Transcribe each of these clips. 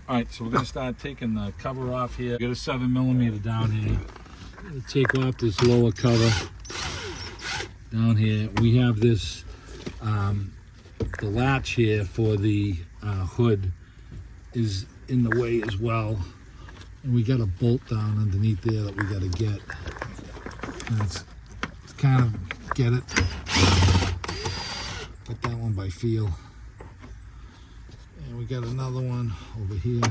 Alright, so we're going to start taking the cover off here. Get a 7mm down here. Take off this lower cover down here. We have this, the latch here for the hood is in the way as well. And we got a bolt down underneath there that we got to get. And it's kind of get it. Got that one by feel. And we got another one over here.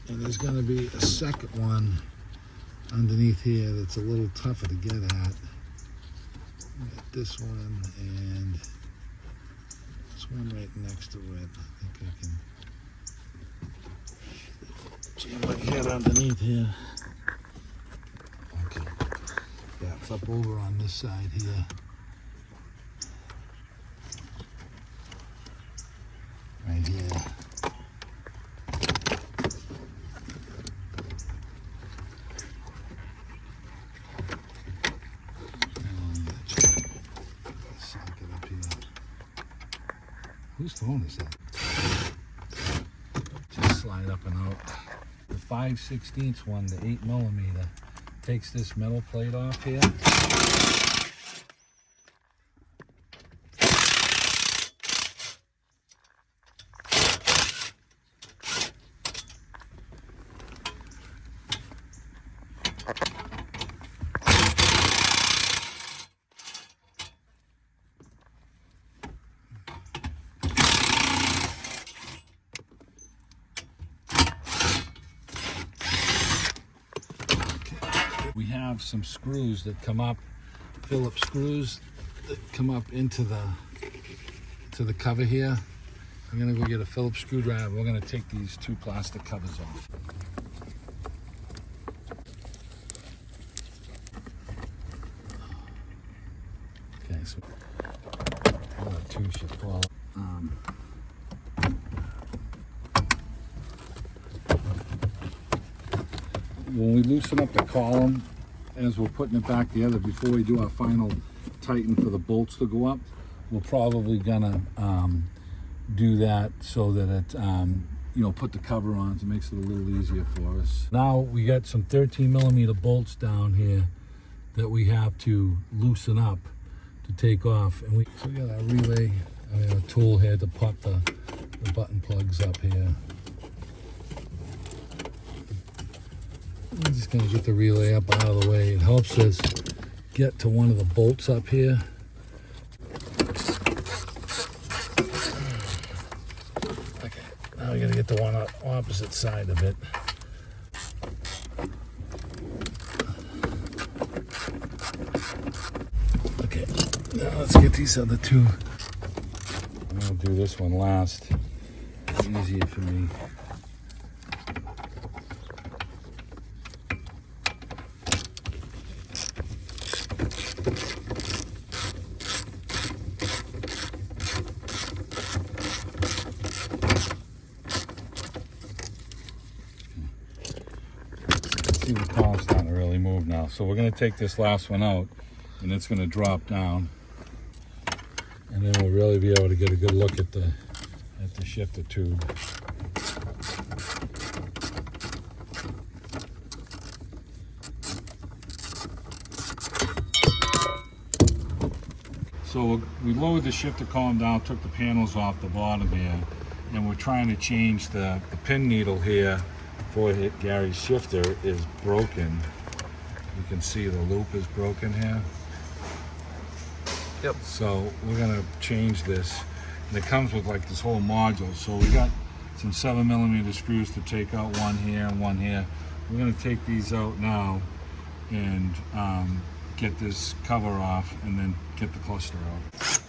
And there's going to be a second one underneath here that's a little tougher to get at. Got this one and this one right next to it. I think I can jam my head underneath here. Okay. Yeah, it's up over on this side here. Right here. Whose phone is that? Just slide up and out. The 5/16 one, the 8mm, takes this metal plate off here. We have some screws that come up, Phillips screws that come up into the cover here. I'm gonna go get a Phillips screwdriver. We're gonna take these two plastic covers off. Okay, so one or two should fall. When we loosen up the column, as we're putting it back together, before we do our final tighten for the bolts to go up, we're probably gonna do that so that it, you know, put the cover on, so it makes it a little easier for us. Now we got some 13mm bolts down here that we have to loosen up to take off, and we got a relay, a tool here to pop the button plugs up here. I'm just going to get the relay up out of the way. It helps us get to one of the bolts up here. Okay, now we got to get the one on the opposite side of it. Okay, now let's get these other two. I'm going to do this one last. It's easier for me. See, the column's starting to really move now. So we're going to take this last one out, and it's going to drop down, and then we'll really be able to get a good look at the shifter tube. So we lowered the shifter column down, took the panels off the bottom here, and we're trying to change the pin needle here for Gary's shifter is broken. You can see the loop is broken here. Yep. So we're gonna change this. And it comes with like this whole module. So we got some 7mm screws to take out, one here and one here. We're gonna take these out now and get this cover off and then get the cluster out.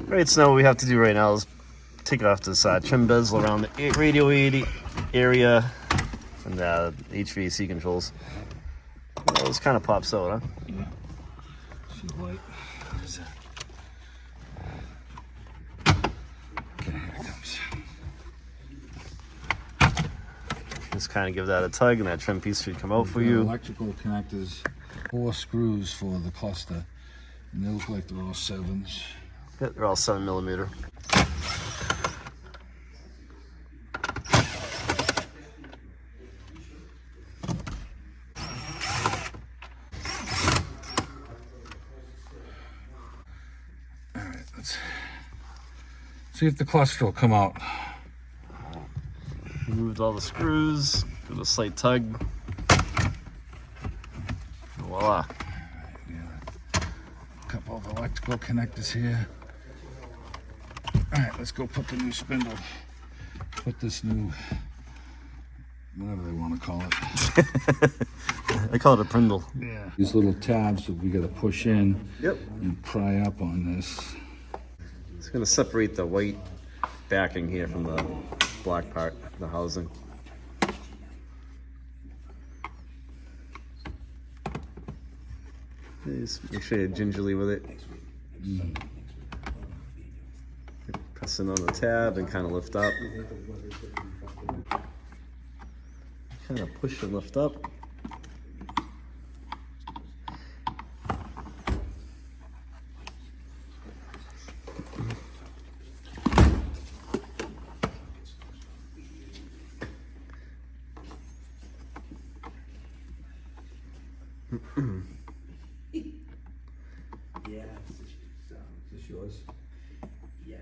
Right, so now what we have to do right now is take off this trim bezel around the radio area and the HVAC controls. this kind of pops out, huh? Yeah. She's light. Okay, here it comes. Just kind of give that a tug, and that trim piece should come out for We've got you. Electrical connectors, 4 screws for the cluster, and they look like they're all 7s. Yeah, they're all 7mm. All right, let's see if the cluster will come out. Removed all the screws. Give it a slight tug. Voila. A couple of electrical connectors here. All right, let's go put the new spindle. Put this new, whatever they want to call it. I call it a prindle. Yeah. These little tabs that we got to push in. Yep. And pry up on this. It's going to separate the white backing here from the black part, the housing. Just make sure you're gingerly with it. Pressing on the tab and kind of lift up. Kind of push and lift up. Yeah, is this yours? Yes.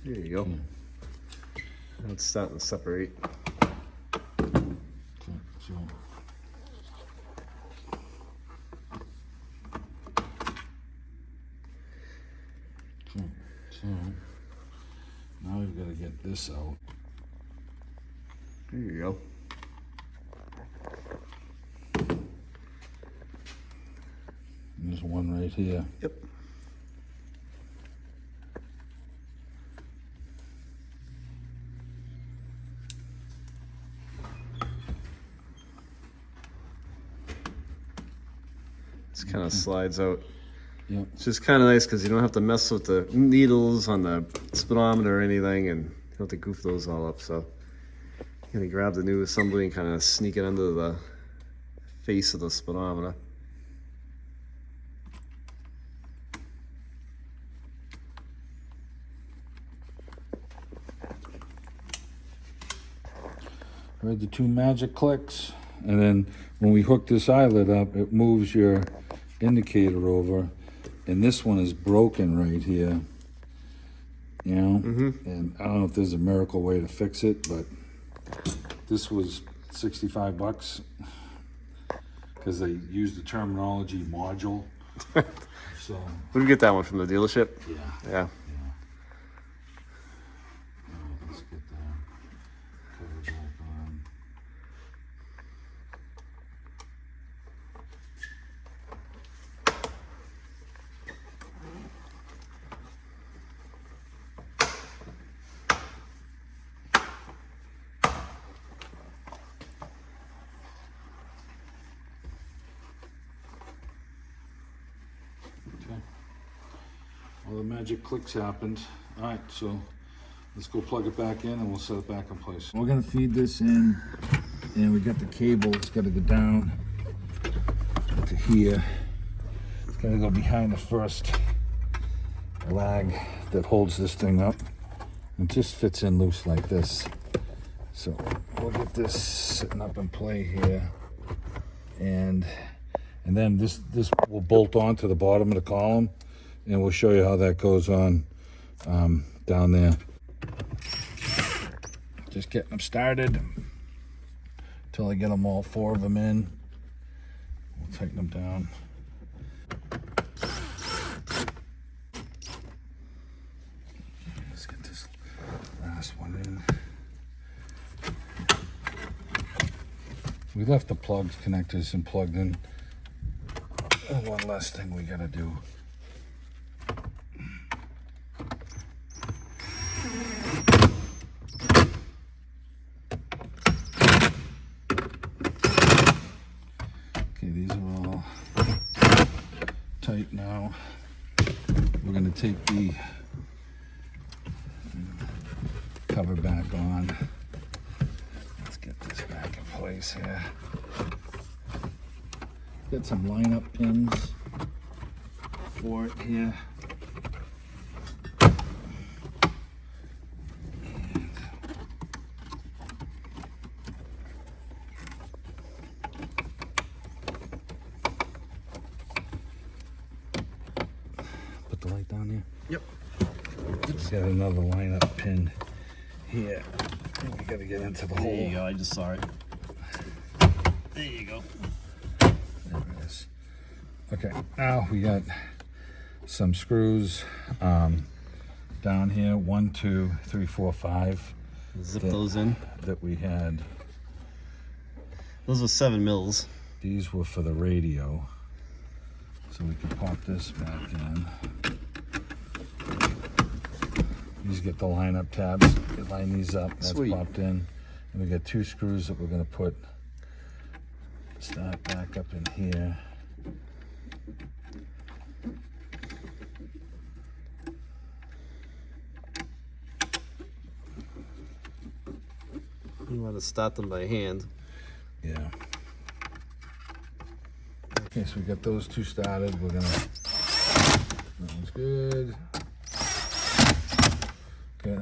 There you go. Now it's starting to separate. So, now we've got to get this out. There you go. And there's one right here. Yep. This kind of slides out. Yep. It's just kind of nice because you don't have to mess with the needles on the speedometer or anything, and you don't have to goof those all up. So you're gonna grab the new assembly and kind of sneak it under the face of the speedometer. Heard the 2 magic clicks, and then when we hook this eyelet up, it moves your indicator over, and this one is broken right here. You know, and I don't know if there's a miracle way to fix it, but this was $65 because they used the terminology module. So Where did you get that one from? The dealership? yeah. Yeah. Let's get that cover back on. Okay. All the magic clicks happened. All right, so let's go plug it back in and we'll set it back in place. We're gonna feed this in, and we got the cable. It's gotta go down to here. It's gotta go behind the first lag that holds this thing up. It just fits in loose like this. So we'll get this sitting up in play here, and then this will bolt on to the bottom of the column, and we'll show you how that goes on down there. Just getting them started until I get them all 4 of them in. We'll tighten them down. Let's get this last one in. We left the plugs, connectors, and plugged in. And one last thing we gotta do. Okay, these are all tight now. We're gonna take the cover back on. Let's get this back in place here. Get some line-up pins for it here. Put the light down here. Yep. Just got another line-up pin here. And we gotta get into the hole. There you go. I just saw it. There you go. There it is. Okay, now we got some screws down here. 1, 2, 3, 4, 5. Zip those in. That we had. Those are 7 mils. These were for the radio. So we can pop this back in. These get the line-up tabs. You line these up. That's Sweet. Popped in. And we got 2 screws that we're going to put. Start back up in here. You want to start them by hand. Yeah. Okay, so we got those 2 started. We're gonna. That one's good. Okay.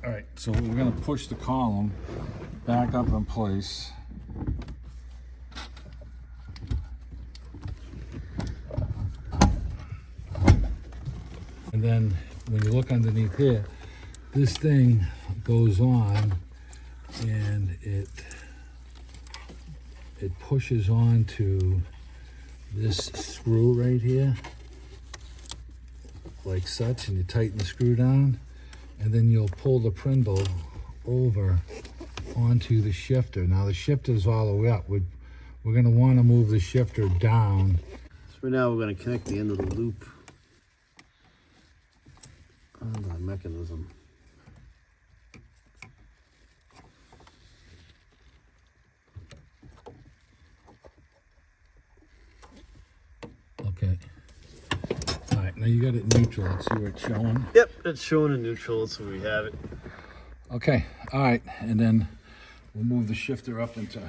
All right, so we're gonna push the column back up in place. And then when you look underneath here, this thing goes on and it pushes onto this screw right here, like such, and you tighten the screw down, and then you'll pull the prindle over onto the shifter. Now the shifter's all the way up. We're going to want to move the shifter down. So right now we're going to connect the end of the loop on the mechanism. Okay. All right, now you got it neutral. Let's see where it's showing. Yep, it's showing in neutral, so we have it. Okay, all right, and then we'll move the shifter up into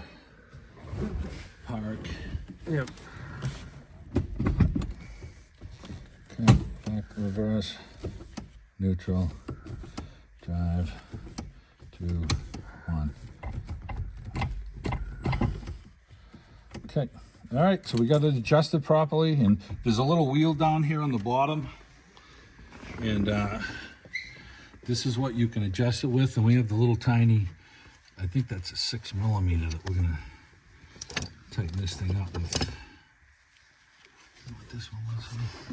park. Yep. Okay, back, reverse, neutral, drive, 2, 1. Okay, all right, so we got it adjusted properly, and there's a little wheel down here on the bottom, and this is what you can adjust it with, and we have the little tiny, I think that's a 6mm that we're gonna tighten this thing up with. What this one was?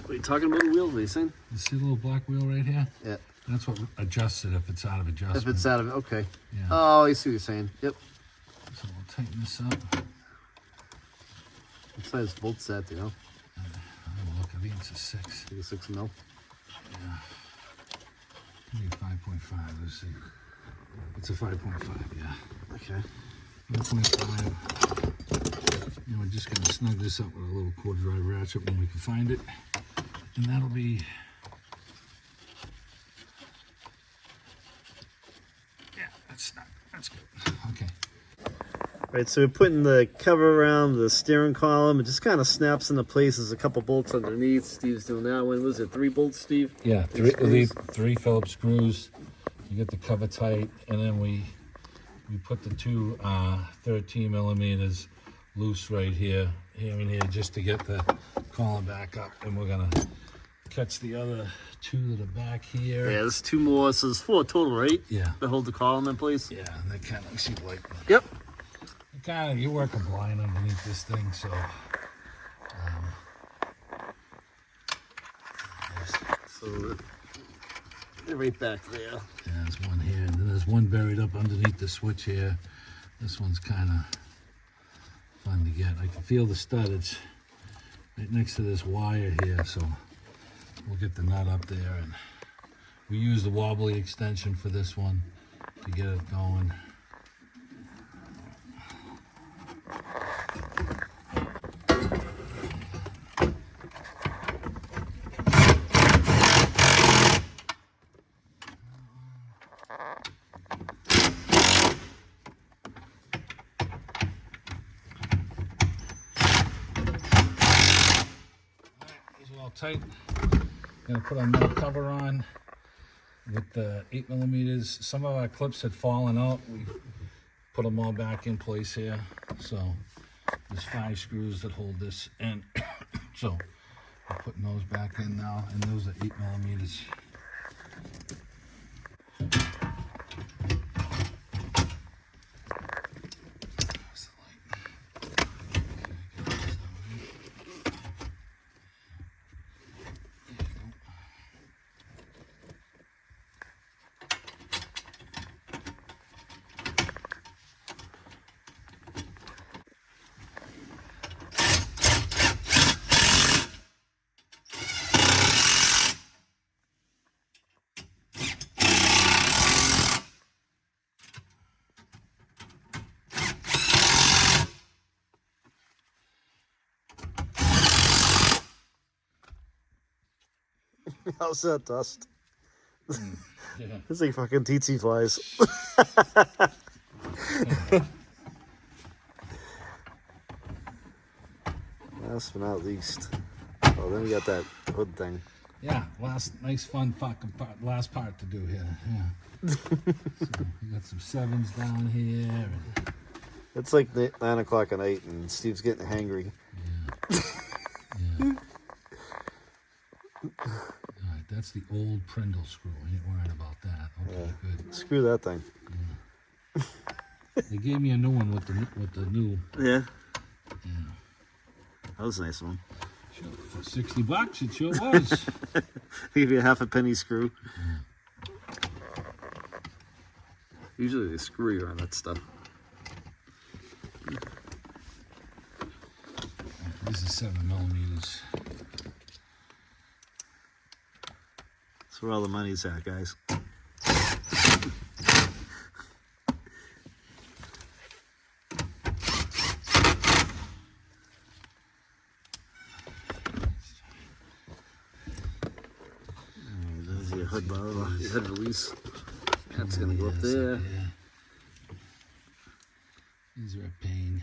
What are you talking about, the wheel racing? You see the little black wheel right here? Yeah. That's what adjusts it if it's out of adjustment. If it's out of it, okay. Yeah. Oh, I see what you're saying. Yep. So we'll tighten this up. What size bolt's that, do you know? Oh, look, I think it's a 6. Maybe 6 mil. Yeah. Maybe 5.5. Let's see. It's a 5.5. Yeah. Okay. 1.5. And we're just gonna snug this up with a little quarter drive ratchet when we can find it, and that'll be. Yeah, that's snug. That's good. Okay. Right, so we're putting the cover around the steering column. It just kind of snaps into place. There's a couple bolts underneath. Steve's doing that one. Was it 3 bolts, Steve? Yeah, Three screws. 3 Phillips screws. You get the cover tight, and then we put the 2 13mm loose right here and here, just to get the column back up. And we're gonna catch the other two that are back here. Yeah, there's 2 more. So there's 4 total, right? Yeah. To hold the column in place. Yeah, and they kind of, see, like, Yep. you're working blind underneath this thing, so. So they're right back there. Yeah, there's one here, and then there's one buried up underneath the switch here. This one's kind of fun to get. I can feel the stud. It's right next to this wire here, so we'll get the nut up there. And we use the wobbly extension for this one to get it going. Tight. Gonna put a metal cover on with the 8mm. Some of our clips had fallen out. We put them all back in place here. So there's 5 screws that hold this in. So we're putting those back in now, and those are 8mm. How's that dust? Yeah. It's like fucking tsetse flies. Last but not least. Oh, then we got that hood thing. Yeah, nice fun fucking last part to do here. Yeah. So we got some 7s down here. And It's like 9 o'clock at night and Steve's getting hangry. yeah. Yeah. All right, that's the old Prindle screw. I ain't worried about that. Okay, good. Screw that thing. They gave me a new one with the new. Yeah. Yeah. That was a nice one. Sure, for $60, it sure was. They give you a half a penny screw. Usually they screw you on that stuff. This is 7mm. That's where all the money's at, guys. There's your hood bar, your head release. That's gonna go up there. Yeah. These are a pain.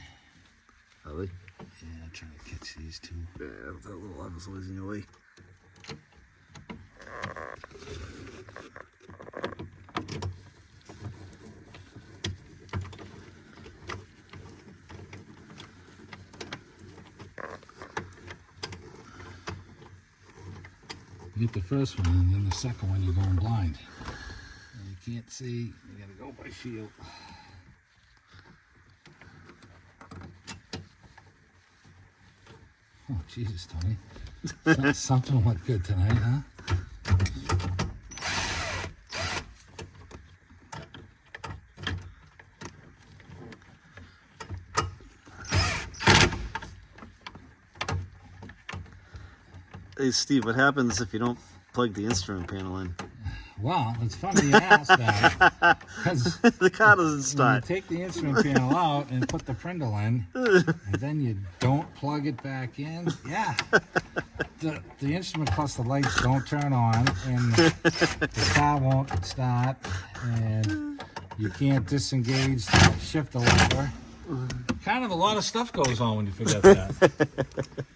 Are they? Yeah, I'm trying to catch these two. Yeah, that little one is always in your way. You get the first one, and then the second one, you're going blind. And you can't see, you gotta go by feel. Oh, Jesus, Tony. Something went good tonight, huh? Hey, Steve, what happens if you don't plug the instrument panel in? Well, it's funny you ask that. 'Cause The car doesn't when you start. take the instrument panel out and put the prindle in, and then you don't plug it back in, yeah. The instrument plus the lights don't turn on, and the car won't start, and you can't disengage the shifter lever. Kind of a lot of stuff goes on when you forget that.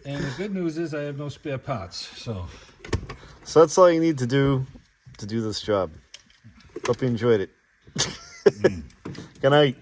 And the good news is I have no spare parts, so. So that's all you need to do this job. Hope you enjoyed it. Good night.